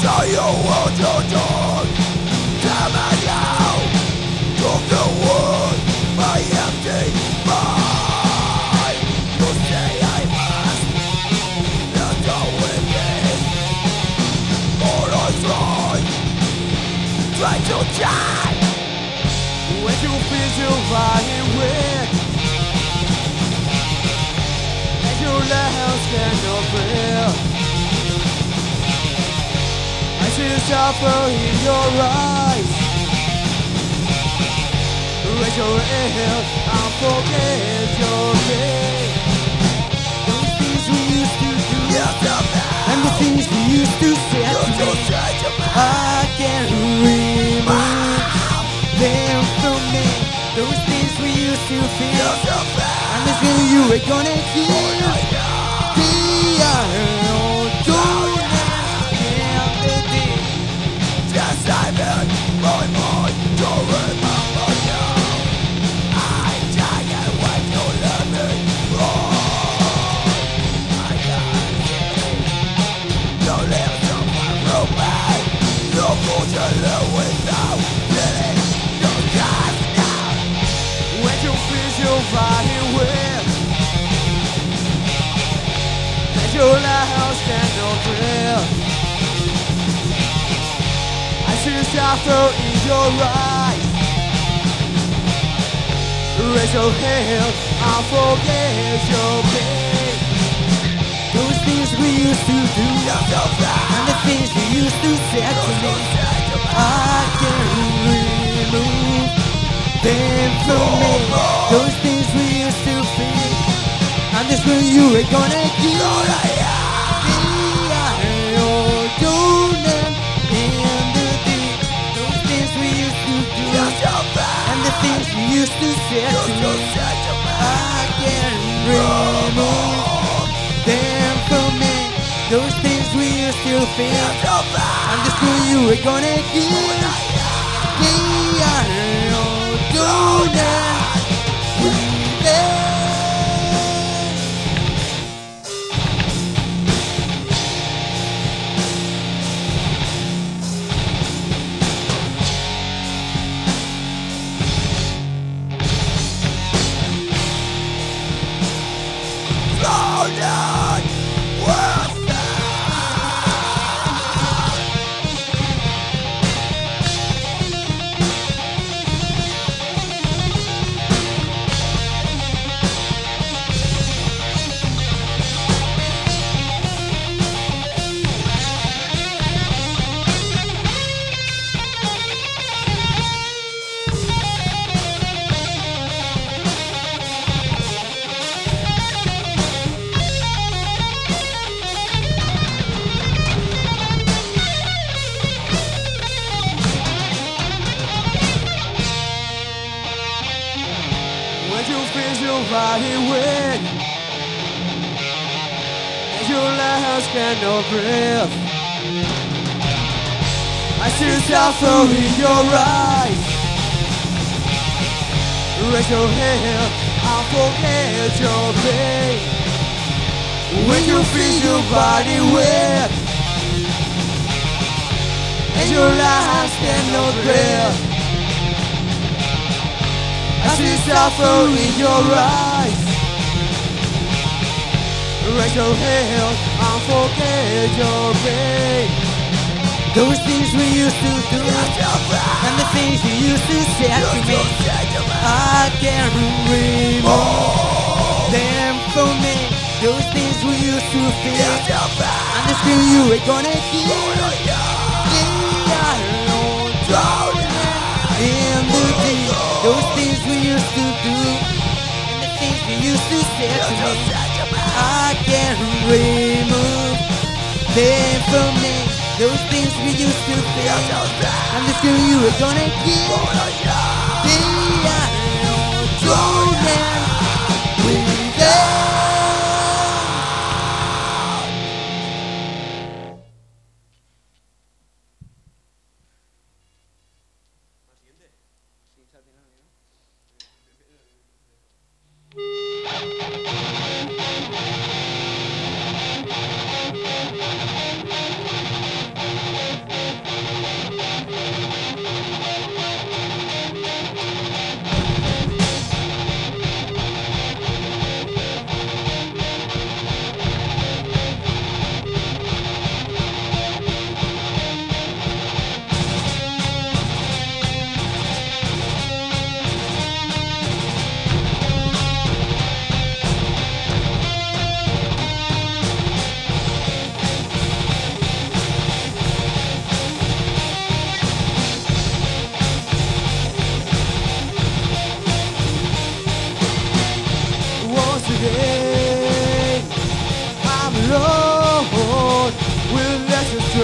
you will to turn. Damn it, you took the wood, my empty mind. You say I must let go with it, or I try to die. When you feel your body weak and your legs cannot breathe, I see the suffer in your eyes. Raise your head and forget your pain. Those things we used to do, and the things we used to say to me, I can't remove them from me. Those things we used to feel, and the thing you were gonna kill. Yes, I'm in my mind to remember you. I'm dying when you let me go. I can't see you live somewhere from me. You couldn't live without feeling your God now. When you feel your body weak and your house cannot breathe, after in your eyes. Raise your head and forget your pain. Those things we used to do, and the things we used to say to me, I can't remove them from me. Those things we used to feel, and this when you were gonna keep. And the things you used to say to me, I can't remove them from me. Those things we used to feel, and the school you were gonna give. Body weak and your legs cannot breathe. I see the suffer in your eyes. Raise your head and forget your pain. When you feel your body weak and your legs cannot breathe, I see suffer in your eyes. Raise your head and forget your pain. Those things we used to do, and the things you used to say to me, I can't remove them from me. Those things we used to feel, and the scream you were gonna kill. In the deep, those things we used to do, and the things we used to say to me, I can't remove them from me. Those things we used to feel, and the scream you were gonna kill.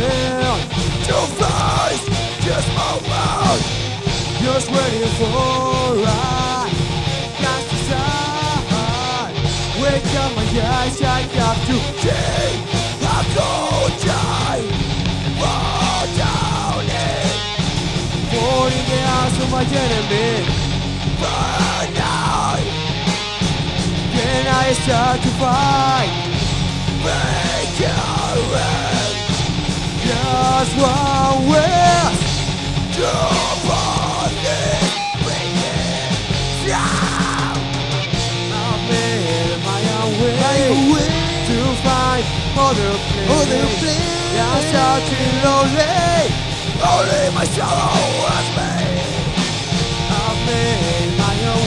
will to face this moment. Just waiting for I can't decide. Wake up my eyes, I got to see a cold time. Fall down it, falling the eyes of my enemy. Burn out. Then I start to fight. Make a ring. Just one way to body. Bring it down. I've made my own way to find other place. I'm starting lonely. Only my sorrow has me. I've made my own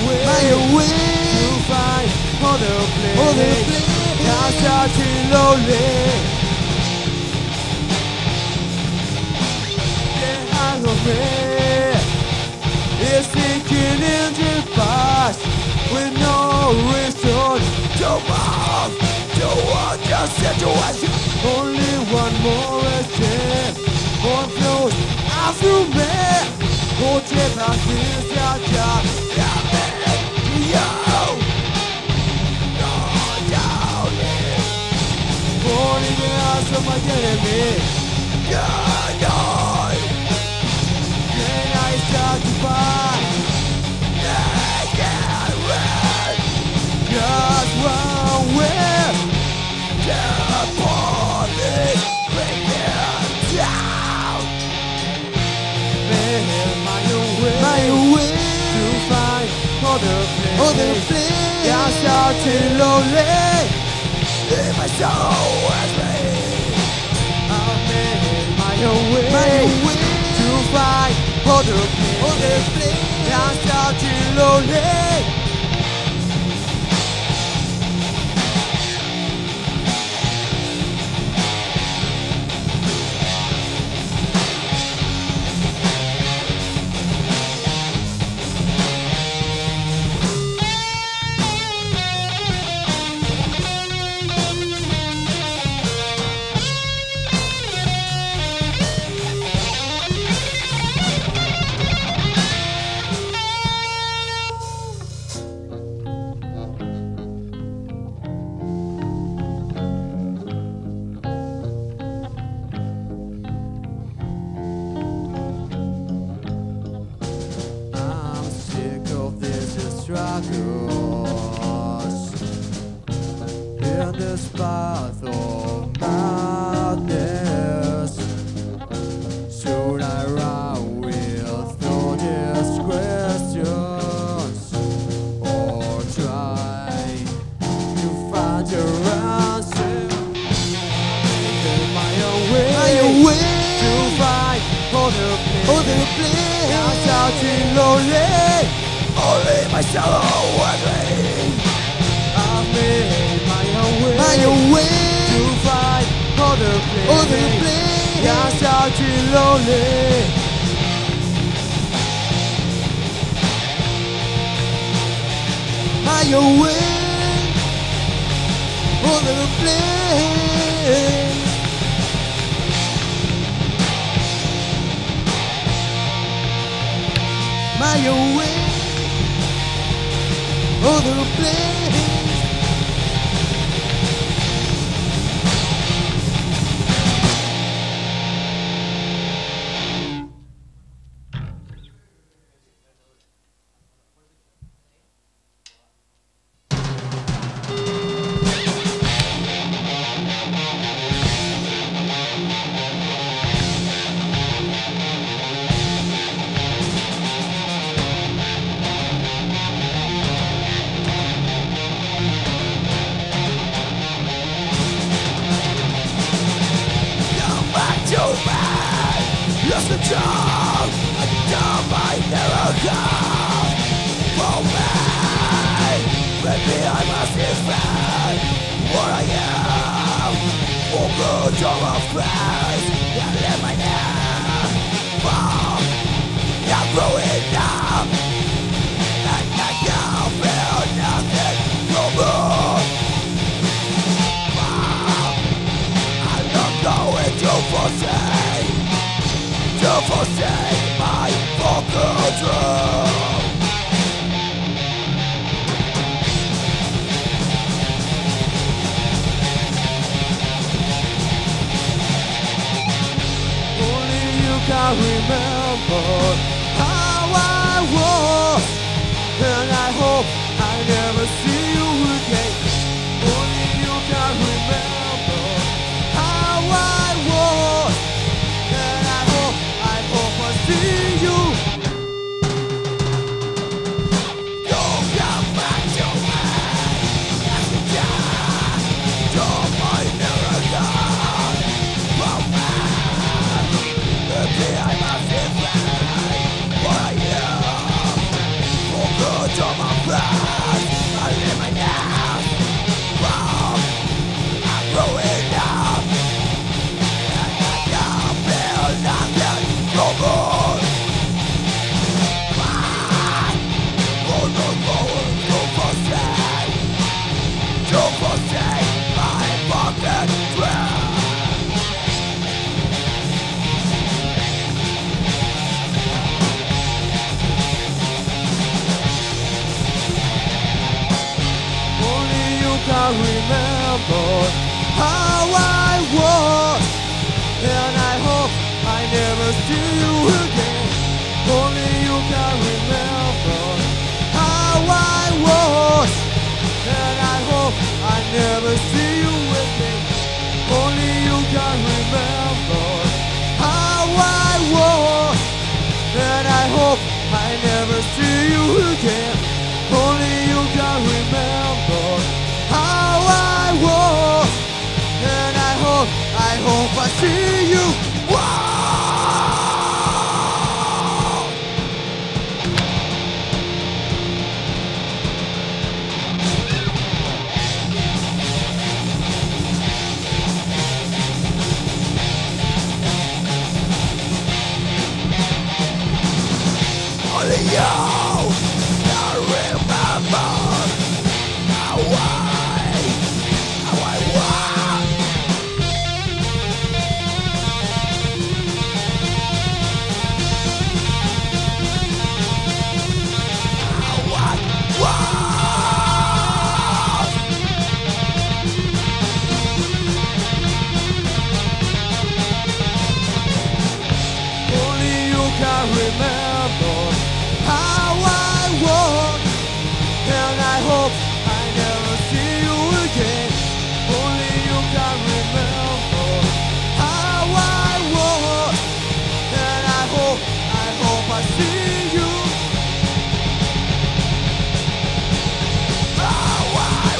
way to find other place. I'm starting lonely. Yeah, I love it. It's sinking into the past with no reason to move toward the situation. Only one more step, one close after me. Go take a kiss, yeah, yo. Falling the eyes of my enemy. God, then I start to fight. Naked red. Just one way. The police bring it down. Made my own way to find other place. I'm starting lonely. In my soul as me, I've made my own way to find other place. I'm starting lonely. Struggles in this path of madness. Should I run with all these questions, or try to find your answer? Making my own way to find other place. I'm starting lonely. Only my sorrow was me. I've made my own way to find other place. I'm starting lonely. My own way, other place. My own way. Other place. Lost the job, I don't mind their God. For me, maybe I must defend what I am. For good or a friend, I live my name. I'm growing up, and I can feel nothing no more. I'm not going to forsake. can remember how I was, and I hope I never see you again. Only you can remember how I was, and I hope I see you. Don't come back to me as you die. Don't find never gone from me. Maybe I must defend what I am. For good of my past, I live my now. Wrong, I'm growing up, and I can't feel nothing no more. Don't forsake my pocket trail. Only you can remember how I was, and I hope I never see you again. Only you can remember how I was, and I hope I never see you again. Only you can remember how I was, and I hope I never see you again. Only you can remember how I was, and I hope I see you. Wow! Only you can remember how I was. Only you can remember how I was, and I hope I never see you again. Only you can remember how I was, and I hope I see you. How I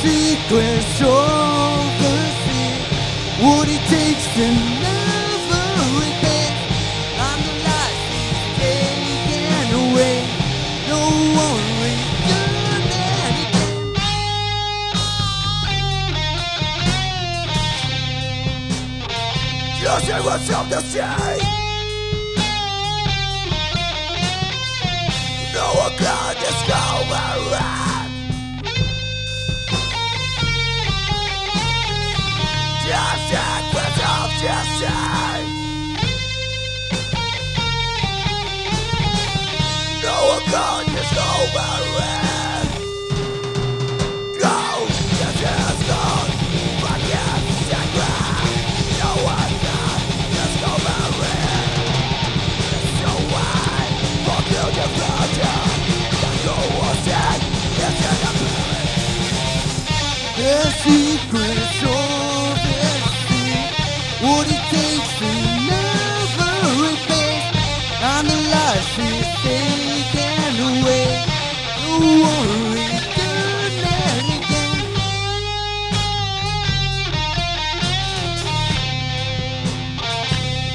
Secrets of the sea, what it takes to never repent. And the light is taken away, no one return again. secrets of the sea. No one can discover it. The secrets of the sea. No one can discover it. Go, this is gone. Forget secret. No one can discover it. So why forget the future? That no one said is in the past. The secrets of the sea. What it takes to never replace. And the life is taken away. No one return it again.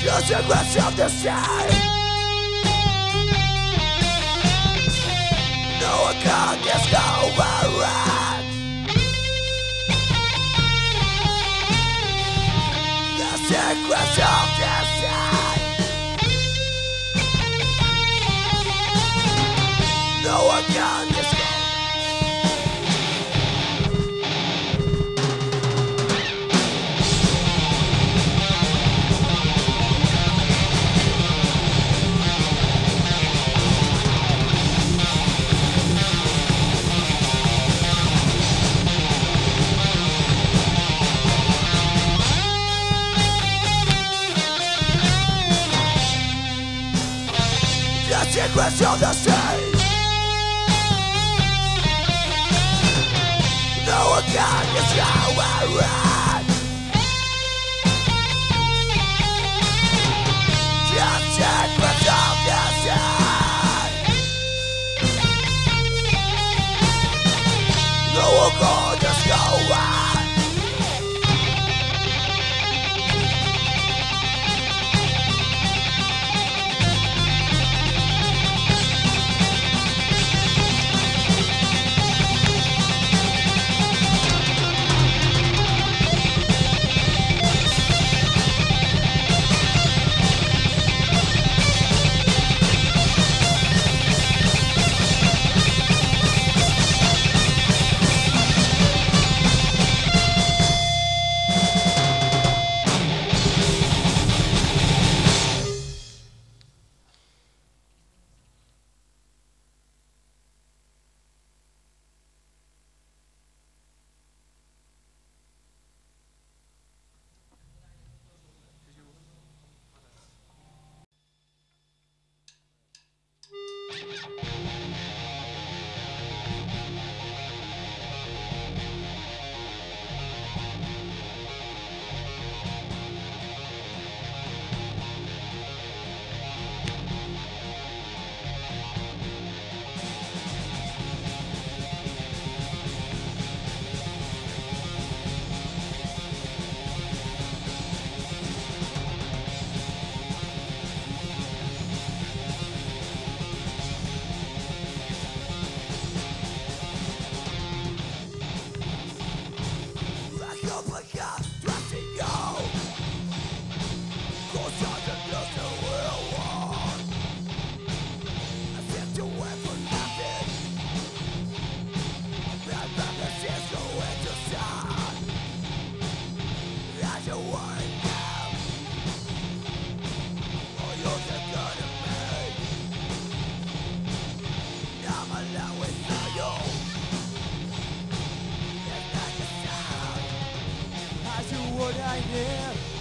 The secrets of the sea. No one can discover it. The secrets of the sea. No one can discover. The secrets of the sea. No one can discover it. The secrets of the sea. No one can discover it.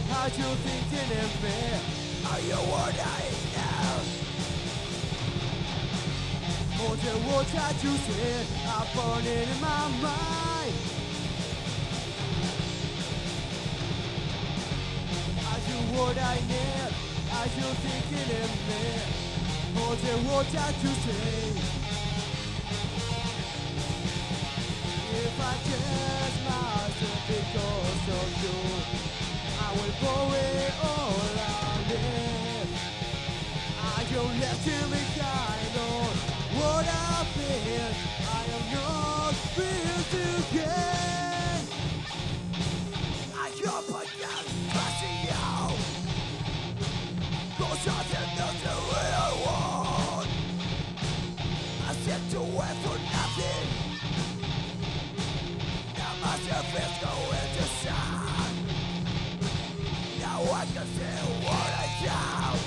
How you thinking of me? Are you what I know? More than what I just said, I'm burning in my mind. Are you what I need? Are you thinking of me? More than what I just said. If I just myself because of you, I will pour it all out there. I don't have to be kind on what I've been. I am not built to get. I hope I can trust you. I can see what I found.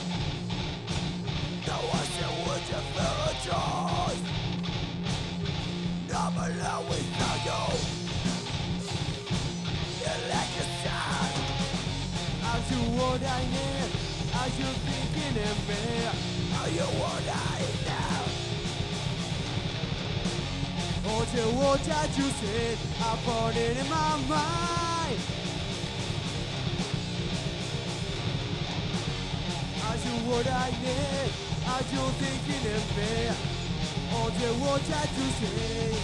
Now I see which I feel a choice. I'm alone without you. You're like a sun. Are you what I need? Are you thinking of me? Are you what I know? All the words that you said, I put it in my mind. Are you what I need? Are you thinking of me? All the words that you say.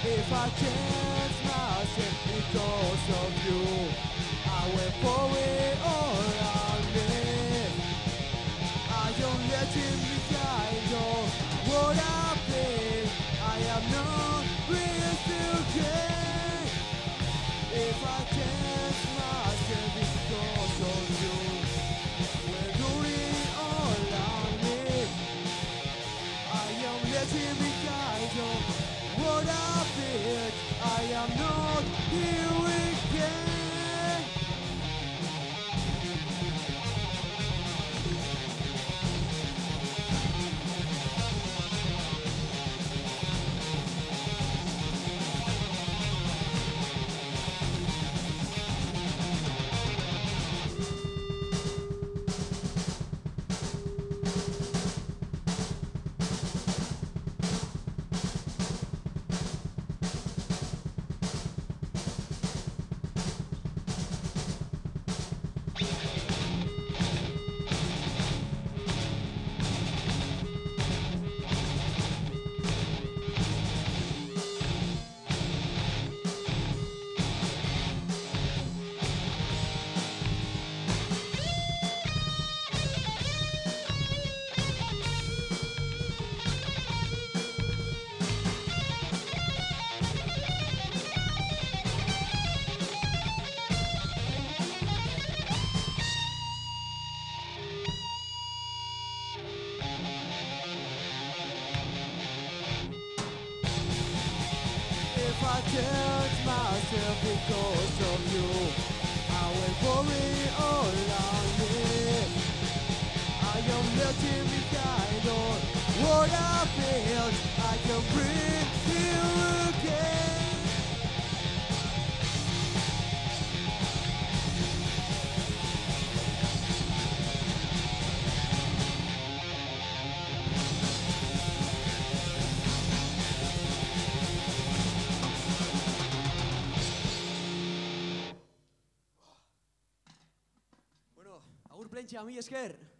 If I change myself because of you, I will pour it all on me. I don't let me guide you. What I feel, I am not real to gain. If I change myself because of you, we're doing all on me. I am letting me guide you. What I feel, I am not here again. If I touch myself because of you, I will pour it all on me. I am letting me guide on what I feel. I can breathe you again. Bueno, agur plentxe, mi esker.